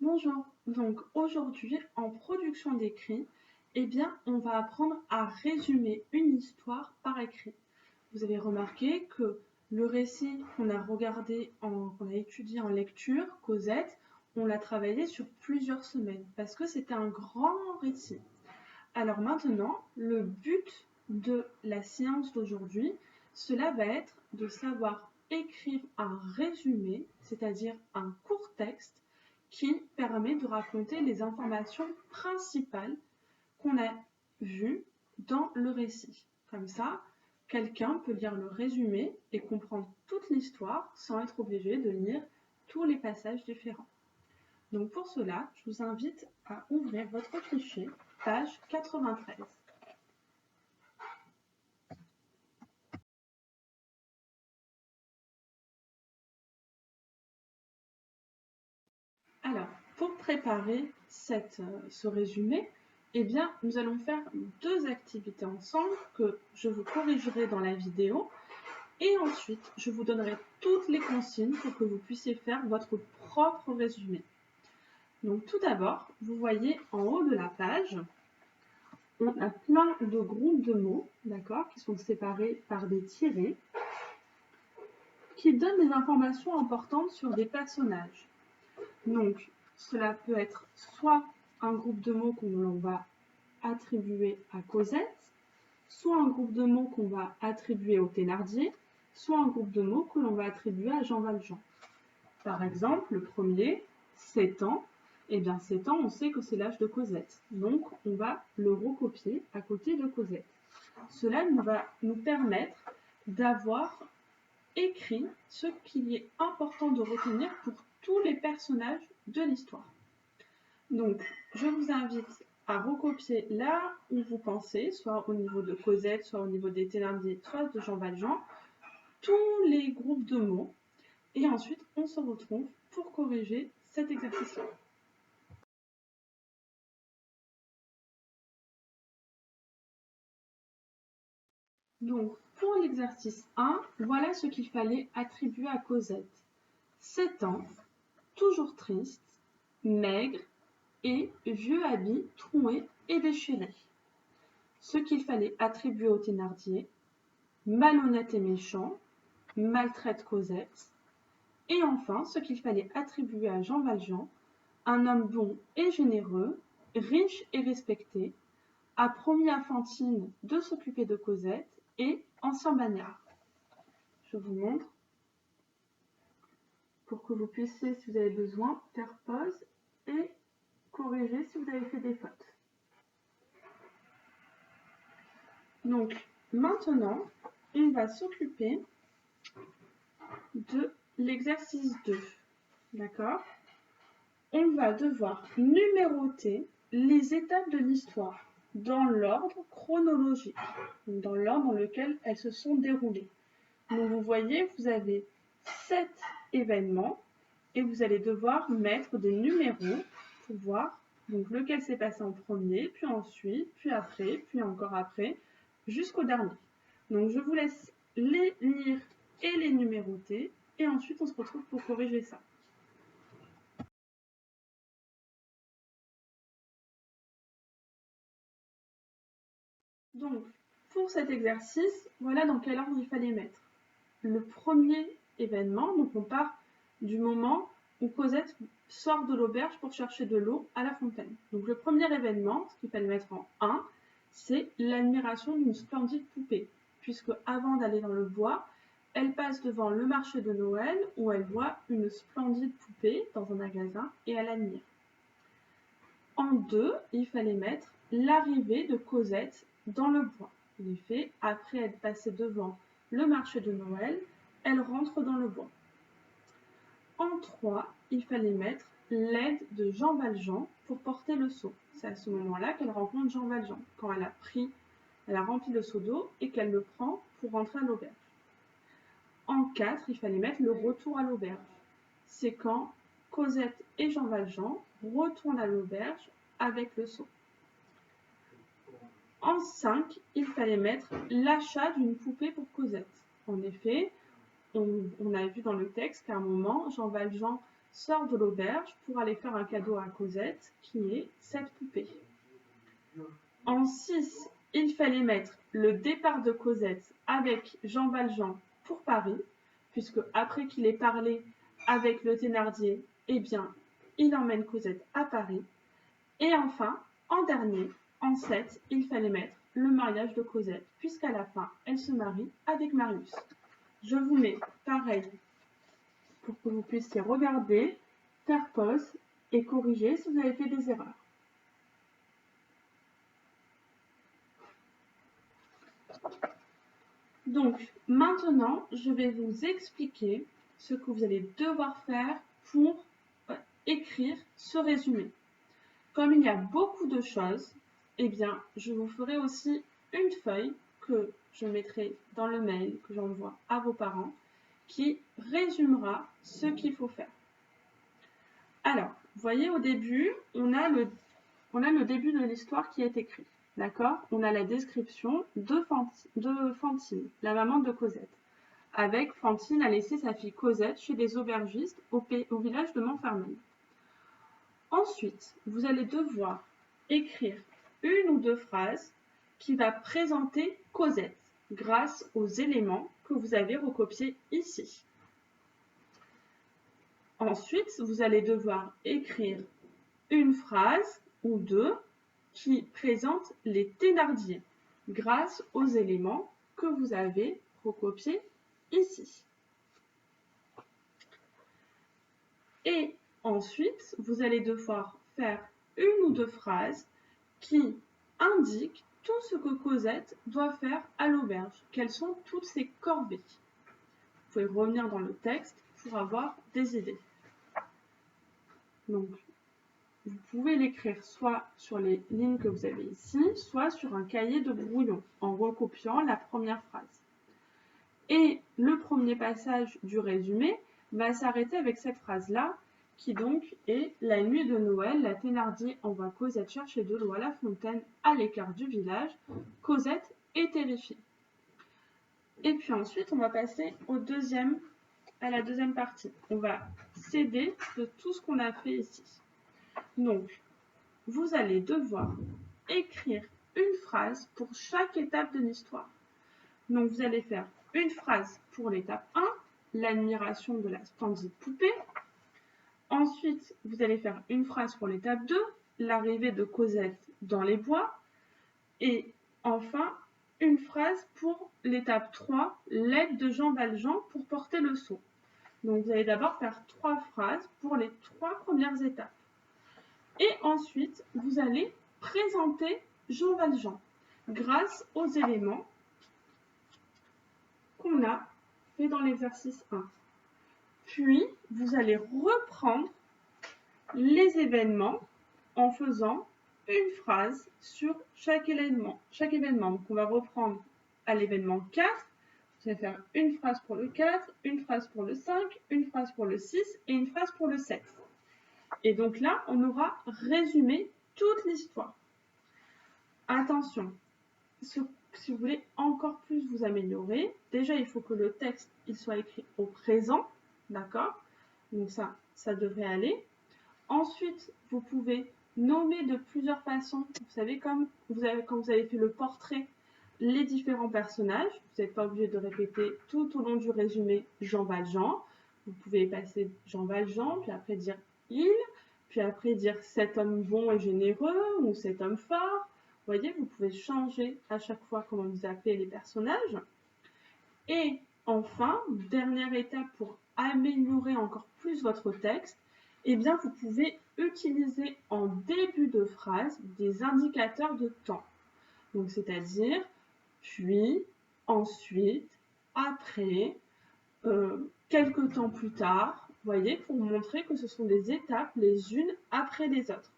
Bonjour, donc aujourd'hui en production d'écrit, on va apprendre à résumer une histoire par écrit. Vous avez remarqué que le récit qu'on a qu'on a étudié en lecture, Cosette, on l'a travaillé sur plusieurs semaines parce que c'était un grand récit. Alors maintenant, le but de la séance d'aujourd'hui, cela va être de savoir écrire un résumé, c'est-à-dire un court texte qui permet de raconter les informations principales qu'on a vues dans le récit. Comme ça, quelqu'un peut lire le résumé et comprendre toute l'histoire sans être obligé de lire tous les passages différents. Donc pour cela, je vous invite à ouvrir votre fichier, page 93. Alors, pour préparer ce résumé, nous allons faire deux activités ensemble que je vous corrigerai dans la vidéo et ensuite je vous donnerai toutes les consignes pour que vous puissiez faire votre propre résumé. Donc tout d'abord, vous voyez en haut de la page, on a plein de groupes de mots, d'accord, qui sont séparés par des tirets, qui donnent des informations importantes sur des personnages. Donc, cela peut être soit un groupe de mots qu'on va attribuer à Cosette, soit un groupe de mots qu'on va attribuer au Thénardier, soit un groupe de mots que l'on va attribuer à Jean Valjean. Par exemple, le premier, 7 ans, 7 ans, on sait que c'est l'âge de Cosette. Donc, on va le recopier à côté de Cosette. Cela va nous permettre d'avoir écrit ce qu'il est important de retenir pour tous les personnages de l'histoire. Donc, je vous invite à recopier là où vous pensez, soit au niveau de Cosette, soit au niveau des Thénardier, soit de Jean Valjean, tous les groupes de mots. Et ensuite, on se retrouve pour corriger cet exercice-là. Donc, pour l'exercice 1, voilà ce qu'il fallait attribuer à Cosette. 7 ans, toujours triste, maigre et vieux habit troué et déchiré. Ce qu'il fallait attribuer au Thénardier, malhonnête et méchant, maltraite Cosette. Et enfin, ce qu'il fallait attribuer à Jean Valjean, un homme bon et généreux, riche et respecté, a promis à Fantine de s'occuper de Cosette et ancien bagnard. Je vous montre pour que vous puissiez, si vous avez besoin, faire pause et corriger si vous avez fait des fautes. Donc, maintenant, on va s'occuper de l'exercice 2. D'accord? On va devoir numéroter les étapes de l'histoire dans l'ordre chronologique, dans l'ordre dans lequel elles se sont déroulées. Donc, vous voyez, vous avez 7 événements et vous allez devoir mettre des numéros pour voir donc, lequel s'est passé en premier, puis ensuite, puis après, puis encore après, jusqu'au dernier. Donc, je vous laisse les lire et les numéroter et ensuite on se retrouve pour corriger ça. Donc, pour cet exercice, voilà dans quel ordre il fallait mettre. Le premier événement, donc on part du moment où Cosette sort de l'auberge pour chercher de l'eau à la fontaine. Donc le premier événement, ce qu'il fallait mettre en 1, c'est l'admiration d'une splendide poupée, puisque avant d'aller dans le bois, elle passe devant le marché de Noël où elle voit une splendide poupée dans un magasin et elle l'admire. En 2, il fallait mettre l'arrivée de Cosette dans le bois. En effet, après être passée devant le marché de Noël, elle rentre dans le bois. En 3, il fallait mettre l'aide de Jean Valjean pour porter le seau. C'est à ce moment-là qu'elle rencontre Jean Valjean, quand elle a rempli le seau d'eau et qu'elle le prend pour rentrer à l'auberge. En 4, il fallait mettre le retour à l'auberge. C'est quand Cosette et Jean Valjean retournent à l'auberge avec le seau. En 5, il fallait mettre l'achat d'une poupée pour Cosette. En effet, on a vu dans le texte qu'à un moment, Jean Valjean sort de l'auberge pour aller faire un cadeau à Cosette, qui est cette poupée. En 6, il fallait mettre le départ de Cosette avec Jean Valjean pour Paris, puisque après qu'il ait parlé avec le Thénardier, eh bien, il emmène Cosette à Paris. Et enfin, en dernier, en 7, il fallait mettre le mariage de Cosette, puisqu'à la fin, elle se marie avec Marius. Je vous mets pareil pour que vous puissiez regarder, faire pause et corriger si vous avez fait des erreurs. Donc, maintenant, je vais vous expliquer ce que vous allez devoir faire pour écrire ce résumé. Comme il y a beaucoup de choses, eh bien, je vous ferai aussi une feuille que je mettrai dans le mail que j'envoie à vos parents qui résumera ce qu'il faut faire. Alors, vous voyez au début, on a le début de l'histoire qui est écrit. D'accord? On a la description de Fantine, la maman de Cosette. Avec Fantine a laissé sa fille Cosette chez des aubergistes au village de Montfermeil. Ensuite, vous allez devoir écrire une ou deux phrases qui va présenter Cosette grâce aux éléments que vous avez recopiés ici. Ensuite, vous allez devoir écrire une phrase ou deux qui présente les Thénardier grâce aux éléments que vous avez recopiés ici. Et ensuite, vous allez devoir faire une ou deux phrases qui indiquent tout ce que Cosette doit faire à l'auberge. Quelles sont toutes ses corvées? Vous pouvez revenir dans le texte pour avoir des idées. Donc, vous pouvez l'écrire soit sur les lignes que vous avez ici, soit sur un cahier de brouillon en recopiant la première phrase. Et le premier passage du résumé va s'arrêter avec cette phrase-là, qui donc est « La nuit de Noël, la Thénardier envoie Cosette chercher de l'eau à la fontaine à l'écart du village. Cosette est terrifiée. » Et puis ensuite, on va passer à la deuxième partie. On va s'aider de tout ce qu'on a fait ici. Donc, vous allez devoir écrire une phrase pour chaque étape de l'histoire. Donc, vous allez faire une phrase pour l'étape 1, l'admiration de la splendide poupée. Ensuite, vous allez faire une phrase pour l'étape 2, l'arrivée de Cosette dans les bois. Et enfin, une phrase pour l'étape 3, l'aide de Jean Valjean pour porter le seau. Donc, vous allez d'abord faire 3 phrases pour les 3 premières étapes. Et ensuite, vous allez présenter Jean Valjean grâce aux éléments qu'on a fait dans l'exercice 1. Puis, vous allez reprendre les événements en faisant une phrase sur chaque événement. Donc, on va reprendre à l'événement 4. Vous allez faire une phrase pour le 4, une phrase pour le 5, une phrase pour le 6 et une phrase pour le 7. Et donc là, on aura résumé toute l'histoire. Attention, si vous voulez encore plus vous améliorer, déjà il faut que le texte il soit écrit au présent, d'accord? Donc ça devrait aller. Ensuite, vous pouvez nommer de plusieurs façons. Vous savez, quand vous avez fait le portrait, les différents personnages. Vous n'êtes pas obligé de répéter tout au long du résumé Jean Valjean. Vous pouvez passer Jean Valjean, puis après dire il, puis après dire cet homme bon et généreux ou cet homme fort. Vous voyez, vous pouvez changer à chaque fois comment vous appelez les personnages. Et enfin, dernière étape pour améliorer encore plus votre texte, eh bien, vous pouvez utiliser en début de phrase des indicateurs de temps. Donc, c'est-à-dire puis, ensuite, après, quelques temps plus tard, vous voyez, pour montrer que ce sont des étapes les unes après les autres.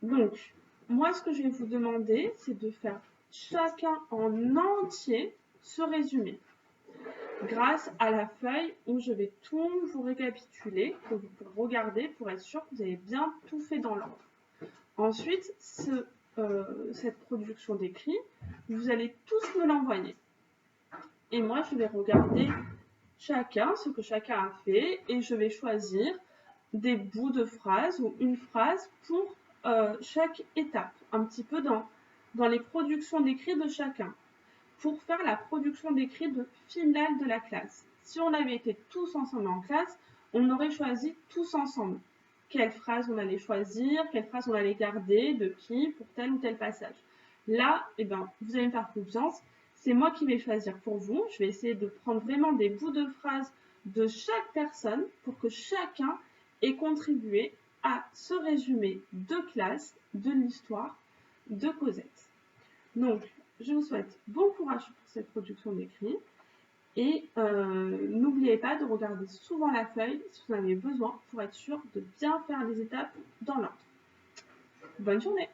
Donc, moi, ce que je vais vous demander, c'est de faire chacun en entier ce résumé. Grâce à la feuille où je vais tout vous récapituler, que vous pourrez regarder pour être sûr que vous avez bien tout fait dans l'ordre. Ensuite, cette production d'écrit, vous allez tous me l'envoyer. Et moi, je vais regarder chacun ce que chacun a fait et je vais choisir des bouts de phrases ou une phrase pour chaque étape, un petit peu dans les productions d'écrits de chacun, pour faire la production d'écrits de finale de la classe. Si on avait été tous ensemble en classe, on aurait choisi tous ensemble quelle phrase on allait choisir, quelle phrase on allait garder, de qui, pour tel ou tel passage. Là, eh ben, vous allez me faire confiance, c'est moi qui vais choisir pour vous. Je vais essayer de prendre vraiment des bouts de phrases de chaque personne pour que chacun ait contribué à ce résumé de classe de l'histoire de Cosette. Donc, je vous souhaite bon courage pour cette production d'écrit et n'oubliez pas de regarder souvent la feuille si vous en avez besoin pour être sûr de bien faire les étapes dans l'ordre. Bonne journée!